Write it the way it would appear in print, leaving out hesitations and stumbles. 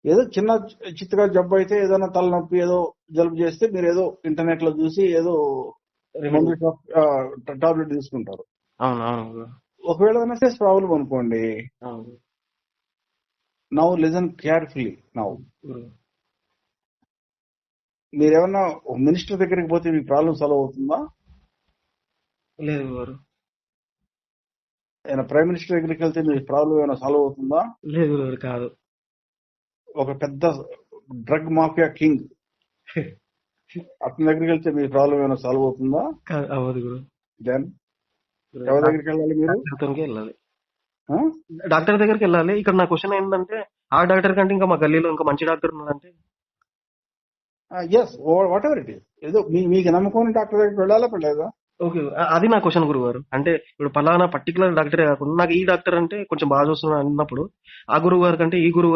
ఏదో చిన్న చిత్తగా జబ్బు అయితే ఏదైనా తలనొప్పి ఏదో జలుబు చేస్తే మీరు ఏదో ఇంటర్నెట్ లో చూసి ఏదో మందు షాప్ టాబ్లెట్ తీసుకుంటారు. అవును అవును గురు. ఒకవేళ సీరియస్ ప్రాబ్లం అనుకోండి, అవును నౌ లిజన్ కేర్ఫుల్లీ. నౌ గురు. మీరేమన్నా మినిస్టర్ దగ్గరికి పోతే మీ ప్రాబ్లం సాల్వ్ అవుతుందా? లేదు గురు. ఏమైనా ప్రైమ్ మినిస్టర్ దగ్గరికి వెళ్తే మీ ప్రాబ్లం ఏమైనా సాల్వ్ అవుతుందా? లేదు గురు, కాదు. ఒక పెద్ద డ్రగ్ మాఫియా కింగ్ అతని దగ్గరికి వెళ్తే మీ ప్రాబ్లం ఏమైనా సాల్వ్ అవుతుందా? కాదు, అవ్వదు గురు. దెన్ ఎవరి దగ్గరికి వెళ్ళాలి మీరు? డాక్టర్కి వెళ్ళాలి. డాక్టర్ దగ్గరికి వెళ్ళాలి. ఇక్కడ నా క్వశ్చన్ ఏంటంటే, ఆ డాక్టర్ కంటే ఇంకా మా గల్లీలో ఇంకా మంచి డాక్టర్ ఉన్నారంటే? Yes, whatever it is. ఏదో మీకు నమ్మకం డాక్టర్ దగ్గరికి వెళ్ళాలా పడలేదా? ఓకే, అది నా క్వశ్చన్ గురువు గారు. అంటే ఇప్పుడు పలానా పర్టికులర్ డాక్టరే కాకుండా నాకు ఈ డాక్టర్ అంటే కొంచెం బాగా చూస్తున్నా అన్నప్పుడు ఆ గురువు గారి కంటే ఈ గురువు